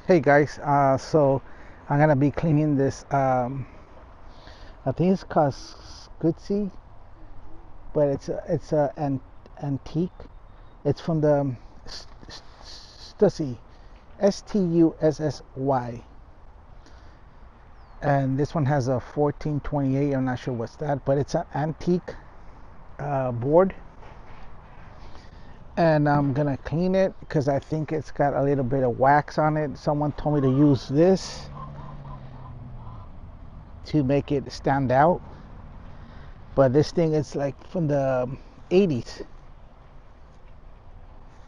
Hey guys, so I'm gonna be cleaning this. I think it's called Stussy, but it's a antique. It's from the Stussy, Stussy, and this one has a 1428. I'm not sure what's that, but it's an antique board, and I'm gonna clean it because I think it's got a little bit of wax on it. Someone told me to use this to make it stand out. But this thing is like from the 80s.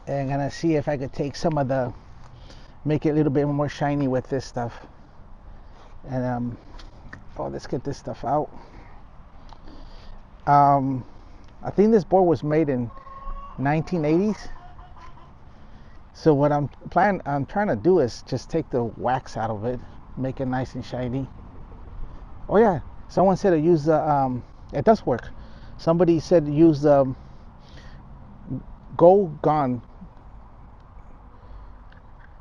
And I'm gonna see if I could take some of the, make it a little bit more shiny with this stuff. And oh, let's get this stuff out. I think this board was made in 1980s. So what I'm trying to do is just take the wax out of it, make it nice and shiny. Oh yeah, someone said to use the, it does work. Somebody said to use the Go Gone,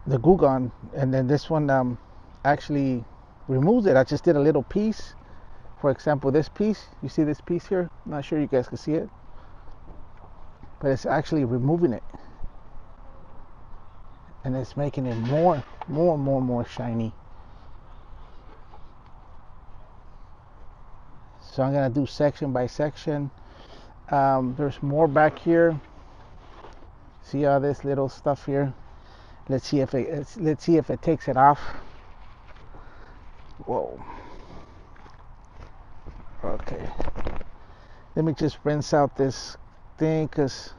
the Goo Gone, and then this one actually removes it. I just did a little piece. For example, this piece, you see this piece here? I'm not sure you guys can see it, but it's actually removing it. And it's making it more shiny. So I'm gonna do section by section. There's more back here. See all this little stuff here? Let's see if it takes it off. Whoa. Okay. Let me just rinse out this thing because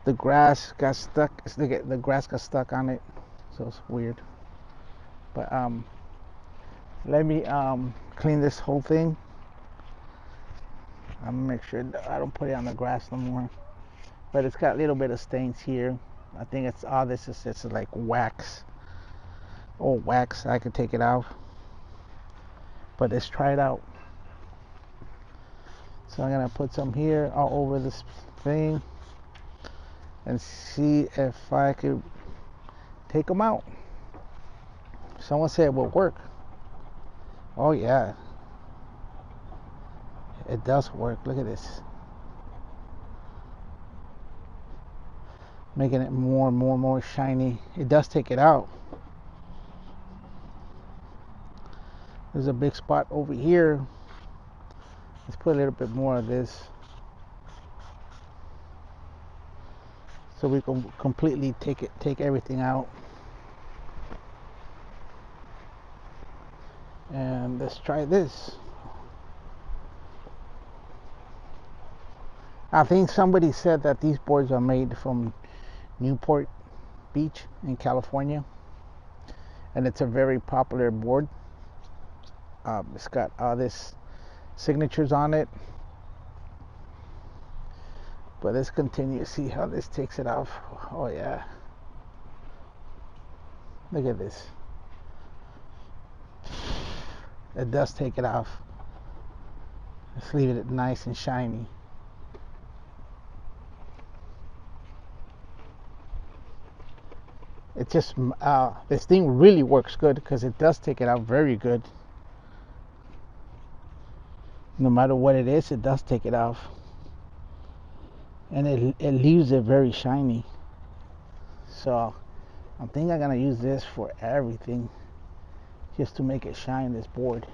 the grass got stuck. The grass got stuck on it, so it's weird. But let me clean this whole thing. I'm gonna make sure that I don't put it on the grass no more. But it's got a little bit of stains here. I think it's all this is just like wax. Oh, wax. I could take it out. But let's try it out. So I'm gonna put some here all over this thing and see if I could take them out. Someone said it will work. Oh yeah, it does work. Look at this. Making it more shiny. It does take it out. There's a big spot over here. Let's put a little bit more of this so we can completely take everything out. And let's try this. I think somebody said that these boards are made from Newport Beach in California, and it's a very popular board. It's got all this signatures on it, but let's continue to see how this takes it off. Oh yeah, look at this. It does take it off. Let's leave it nice and shiny. It just this thing really works good because it does take it out very good. No matter what it is, it does take it off, and it leaves it very shiny. So I think I'm gonna use this for everything, just to make it shine, this board.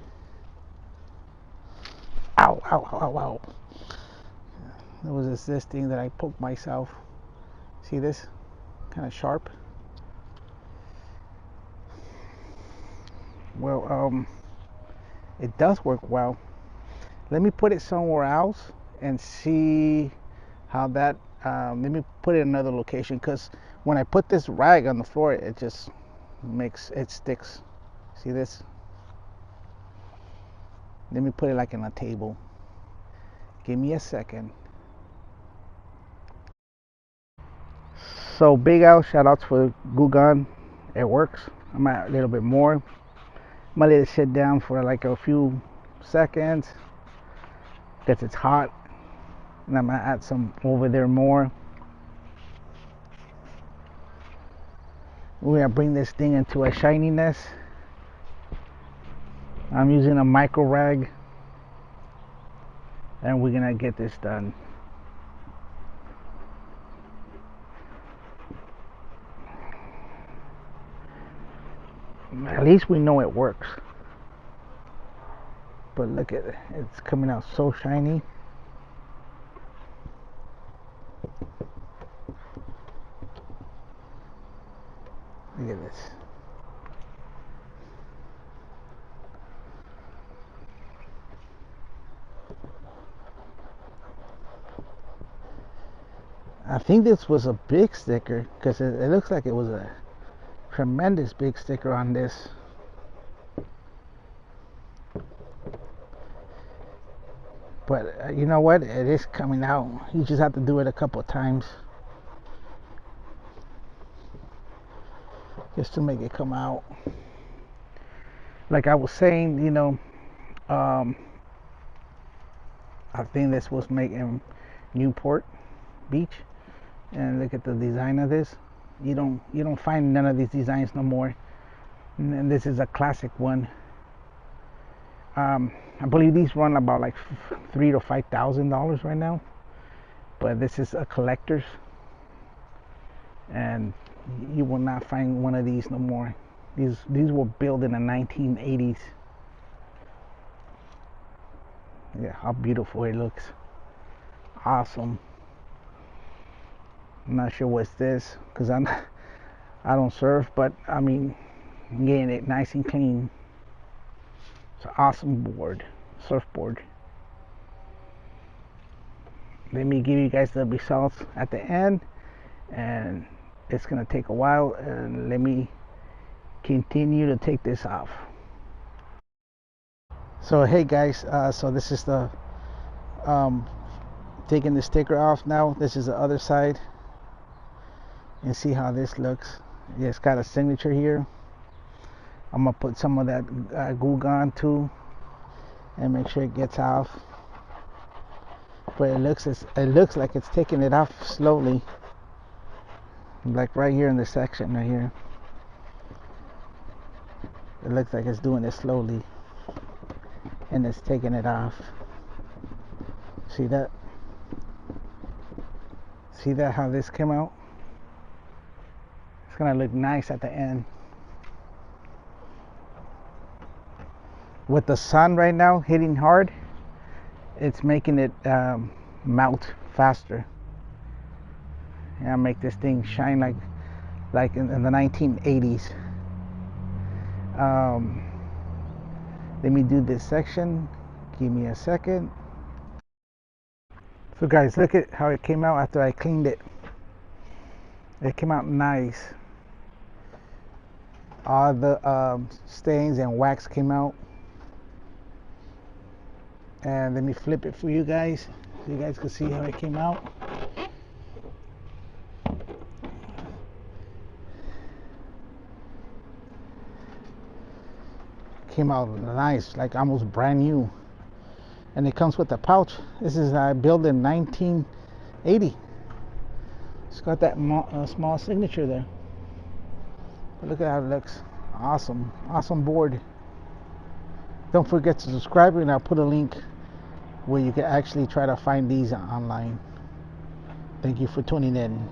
Ow, ow, ow, ow, ow. There was this thing that I poked myself. See this? Kind of sharp. Well, it does work well. Let me put it somewhere else and see how that, let me put it in another location, because when I put this rag on the floor, it just makes, it sticks. See this? Let me put it like on a table. Give me a second. So big Al, shout outs for Goo Gone. It works. I'm at a little bit more. I'm gonna let it sit down for like a few seconds because it's hot, and I'm gonna add some over there more. We're gonna bring this thing into a shininess. I'm using a micro rag, and we're gonna get this done. At least we know it works. But look at it, it's coming out so shiny. Look at this. I think this was a big sticker because it looks like it was a tremendous big sticker on this. But you know what? It is coming out. You just have to do it a couple of times just to make it come out. Like I was saying, you know, I think this was made in Newport Beach, and look at the design of this. You don't find none of these designs no more, and this is a classic one. I believe these run about like $3,000 to $5,000 right now, but this is a collector's, and you will not find one of these no more. These were built in the 1980s. Yeah, how beautiful it looks. Awesome. I'm not sure what's this because I don't surf, but I mean, I'm getting it nice and clean. It's an awesome board, surfboard. Let me give you guys the results at the end, and it's gonna take a while, and let me continue to take this off. So hey guys, so this is the taking the sticker off now. This is the other side, and see how this looks. Yeah, it's got a signature here. I'm gonna put some of that glue gun too, and make sure it gets off. But it looks like it's taking it off slowly, like right here in this section right here. It looks like it's doing it slowly, and it's taking it off. See that? See that, how this came out? It's gonna look nice at the end. With the sun right now hitting hard, it's making it melt faster. And make this thing shine like in the 1980s. Let me do this section. Give me a second. So guys, look at how it came out after I cleaned it. It came out nice. All the stains and wax came out. And let me flip it for you guys so you guys can see how it came out. Came out nice, like almost brand new. And it comes with a pouch. This is built in 1980. It's got that small signature there. But look at how it looks. Awesome, awesome board. Don't forget to subscribe, and I'll put a link where you can actually try to find these online. Thank you for tuning in.